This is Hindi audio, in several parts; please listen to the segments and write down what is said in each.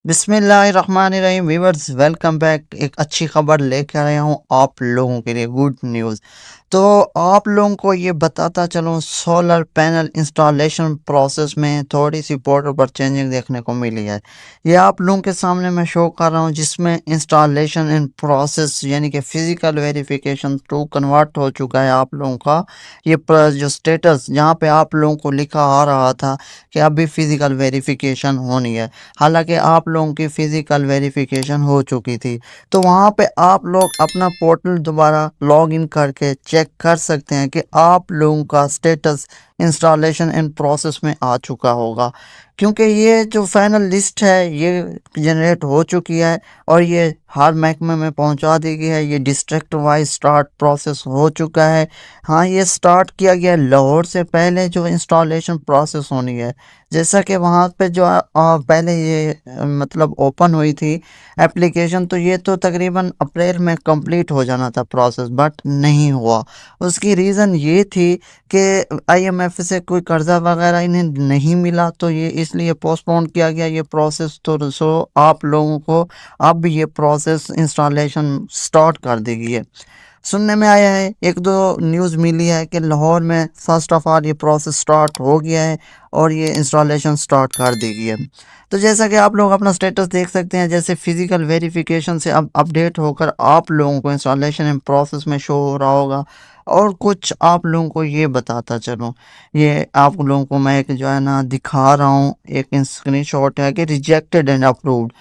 बिस्मिल्लाहिर्रहमानिर्रहीम व्यूअर्स, वेलकम बैक। एक अच्छी खबर लेकर आया हूँ आप लोगों के लिए, गुड न्यूज़। तो आप लोगों को ये बताता चलूँ, सोलर पैनल इंस्टॉलेशन प्रोसेस में थोड़ी सी बॉर्डर पर चेंजिंग देखने को मिली है। ये आप लोगों के सामने मैं शो कर रहा हूँ, जिसमें इंस्टॉलेशन इन प्रोसेस यानी कि फिजिकल वेरिफिकेशन टू कन्वर्ट हो चुका है आप लोगों का। ये जो स्टेटस जहाँ पे आप लोगों को लिखा आ रहा था कि अभी फिजिकल वेरिफिकेशन होनी है, हालांकि आप लोगों की फिजिकल वेरिफिकेशन हो चुकी थी। तो वहाँ पे आप लोग अपना पोर्टल दोबारा लॉग इन करके चेक कर सकते हैं कि आप लोगों का स्टेटस इंस्टॉलेशन इन प्रोसेस में आ चुका होगा, क्योंकि ये जो फाइनल लिस्ट है ये जनरेट हो चुकी है और ये हर महकमे में पहुंचा दी गई है। ये डिस्ट्रिक्ट वाइज स्टार्ट प्रोसेस हो चुका है। हाँ, ये स्टार्ट किया गया लाहौर से पहले जो इंस्टॉलेशन प्रोसेस होनी है, जैसा कि वहाँ पे जो पहले ये मतलब ओपन हुई थी एप्लीकेशन, तो ये तो तकरीबन अप्रैल में कंप्लीट हो जाना था प्रोसेस, बट नहीं हुआ। उसकी रीज़न ये थी कि आईएमएफ से कोई कर्जा वगैरह इन्हें नहीं मिला, तो ये इसलिए पोस्टपोन किया गया ये प्रोसेस। तो सो आप लोगों को अब ये प्रोसेस इंस्टॉलेशन स्टार्ट कर दी गई है। सुनने में आया है, एक दो न्यूज़ मिली है कि लाहौर में फर्स्ट ऑफ ऑल ये प्रोसेस स्टार्ट हो गया है और ये इंस्टॉलेशन स्टार्ट कर दी गई है। तो जैसा कि आप लोग अपना स्टेटस देख सकते हैं, जैसे फिजिकल वेरिफिकेशन से अब अपडेट होकर आप लोगों को इंस्टॉलेशन इन प्रोसेस में शो हो रहा होगा। और कुछ आप लोगों को ये बताता चलूँ, ये आप लोगों को मैं एक जो है ना दिखा रहा हूँ, एक स्क्रीनशॉट है कि रिजेक्टेड एंड अप्रूव्ड।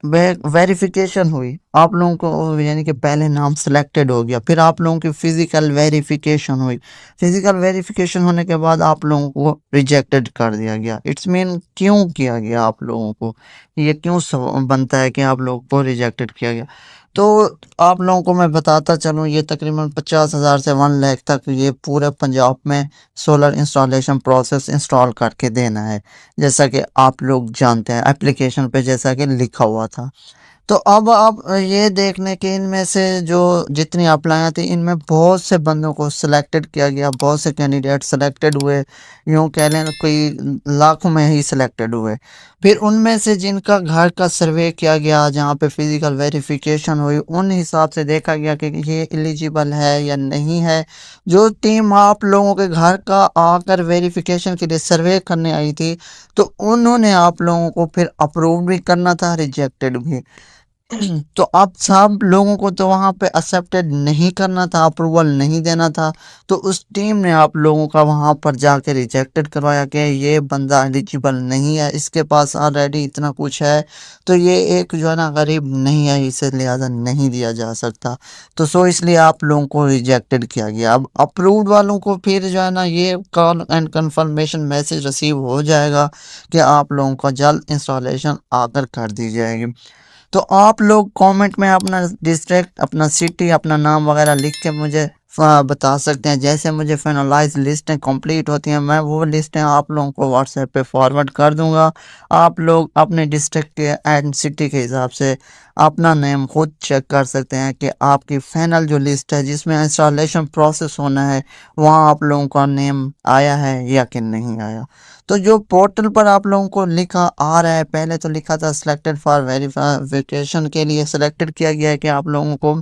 वेरिफिकेशन हुई आप लोगों को, यानी कि पहले नाम सिलेक्टेड हो गया, फिर आप लोगों की फिजिकल वेरिफिकेशन हुई। फिजिकल वेरिफिकेशन होने के बाद आप लोगों को रिजेक्टेड कर दिया गया। इट्स मीन क्यों किया गया आप लोगों को, ये क्यों बनता है कि आप लोगों को रिजेक्टेड किया गया। तो आप लोगों को मैं बताता चलूँ, ये तकरीबन 50,000 से 1 लाख तक ये पूरे पंजाब में सोलर इंस्टॉलेशन प्रोसेस इंस्टॉल करके देना है, जैसा कि आप लोग जानते हैं एप्लीकेशन पे जैसा कि लिखा हुआ था। तो अब आप ये देखने के इनमें से जो जितनी अप्लाइयाँ थी, इनमें बहुत से बंदों को सिलेक्टेड किया गया, बहुत से कैंडिडेट सिलेक्टेड हुए, यूँ कह लें कोई लाखों में ही सिलेक्टेड हुए। फिर उनमें से जिनका घर का सर्वे किया गया, जहाँ पे फिजिकल वेरिफिकेशन हुई, उन हिसाब से देखा गया कि ये एलिजिबल है या नहीं है। जो टीम आप लोगों के घर का आकर वेरिफिकेशन के लिए सर्वे करने आई थी, तो उन्होंने आप लोगों को फिर अप्रूव भी करना था, रिजेक्टेड भी। तो अब सब लोगों को तो वहाँ पे एक्सेप्टेड नहीं करना था, अप्रूवल नहीं देना था। तो उस टीम ने आप लोगों का वहाँ पर जाके रिजेक्टेड करवाया कि ये बंदा एलिजिबल नहीं है, इसके पास ऑलरेडी इतना कुछ है, तो ये एक जो है ना गरीब नहीं है, इसे लिहाजा नहीं दिया जा सकता। तो सो इसलिए आप लोगों को रिजेक्टेड किया गया। अब अप्रूव्ड वालों को फिर जो है ना ये call and confirmation message receive हो जाएगा कि आप लोगों का जल्द इंस्टॉलेशन आकर कर दी जाएगी। तो आप लोग कमेंट में अपना डिस्ट्रिक्ट, अपना सिटी, अपना नाम वगैरह लिख के मुझे बता सकते हैं। जैसे मुझे फाइनलाइज लिस्टें कंप्लीट होती हैं, मैं वो लिस्टें आप लोगों को व्हाट्सएप पे फॉरवर्ड कर दूंगा। आप लोग अपने डिस्ट्रिक्ट के एंड सिटी के हिसाब से अपना नेम खुद चेक कर सकते हैं कि आपकी फाइनल जो लिस्ट है जिसमें इंस्टॉलेशन प्रोसेस होना है, वहाँ आप लोगों का नेम आया है या कि नहीं आया। तो जो पोर्टल पर आप लोगों को लिखा आ रहा है, पहले तो लिखा था सिलेक्टेड फॉर वेरिफिकेशन के लिए सिलेक्टेड किया गया है कि आप लोगों को,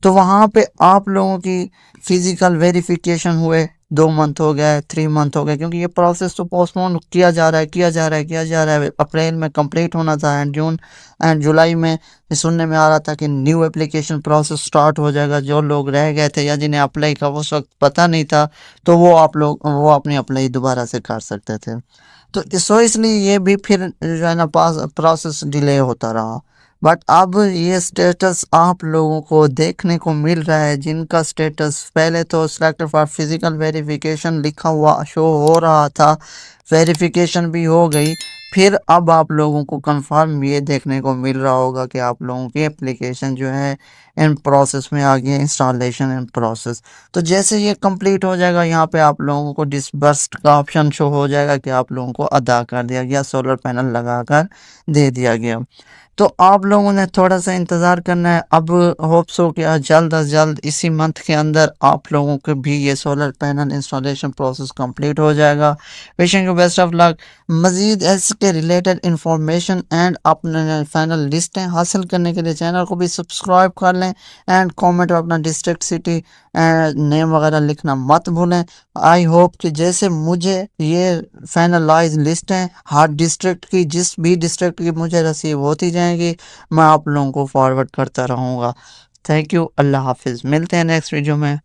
तो वहाँ पे आप लोगों की फिजिकल वेरिफिकेशन हुए 2 मंथ हो गया है, 3 मंथ हो गए, क्योंकि ये प्रोसेस तो पोस्टपोन किया जा रहा है, किया जा रहा है। अप्रैल में कंप्लीट होना था एंड जून एंड जुलाई में सुनने में आ रहा था कि न्यू एप्लीकेशन प्रोसेस स्टार्ट हो जाएगा। जो लोग रह गए थे या जिन्हें अप्लाई का उस वक्त पता नहीं था, तो वो आप लोग वो अपनी अप्लाई दोबारा से कर सकते थे। तो इसलिए ये भी फिर जो है ना पास प्रोसेस डिले होता रहा। बट अब ये स्टेटस आप लोगों को देखने को मिल रहा है, जिनका स्टेटस पहले तो सिलेक्टेड फॉर फिजिकल वेरिफिकेशन लिखा हुआ शो हो रहा था, वेरिफिकेशन भी हो गई, फिर अब आप लोगों को कंफर्म ये देखने को मिल रहा होगा कि आप लोगों की एप्लीकेशन जो है इन प्रोसेस में आ गया, इंस्टॉलेशन इन प्रोसेस। तो जैसे ये कंप्लीट हो जाएगा, यहाँ पे आप लोगों को डिसबर्स्ड का ऑप्शन शो हो जाएगा कि आप लोगों को अदा कर दिया गया, सोलर पैनल लगाकर दे दिया गया। तो आप लोगों ने थोड़ा सा इंतज़ार करना है। अब होप्स हो कि जल्द अज जल्द इसी मंथ के अंदर आप लोगों के भी ये solar panel installation process complete हो जाएगा। Wishing you best of luck. मज़ीद इसके रिलेटेड इंफॉर्मेशन एंड अपने फाइनल लिस्टें हासिल करने के लिए चैनल को भी सब्सक्राइब कर लें एंड कमेंट में अपना डिस्ट्रिक्ट, सिटी एंड नेम वगैरह लिखना मत भूलें। आई होप कि जैसे मुझे ये फाइनलाइज लिस्ट है हर डिस्ट्रिक्ट की, जिस भी डिस्ट्रिक्ट की मुझे रिसीव होती जाएंगी, मैं आप लोगों को फॉरवर्ड करता रहूँगा। थैंक यू, अल्लाह हाफिज़। मिलते हैं नेक्स्ट वीडियो में।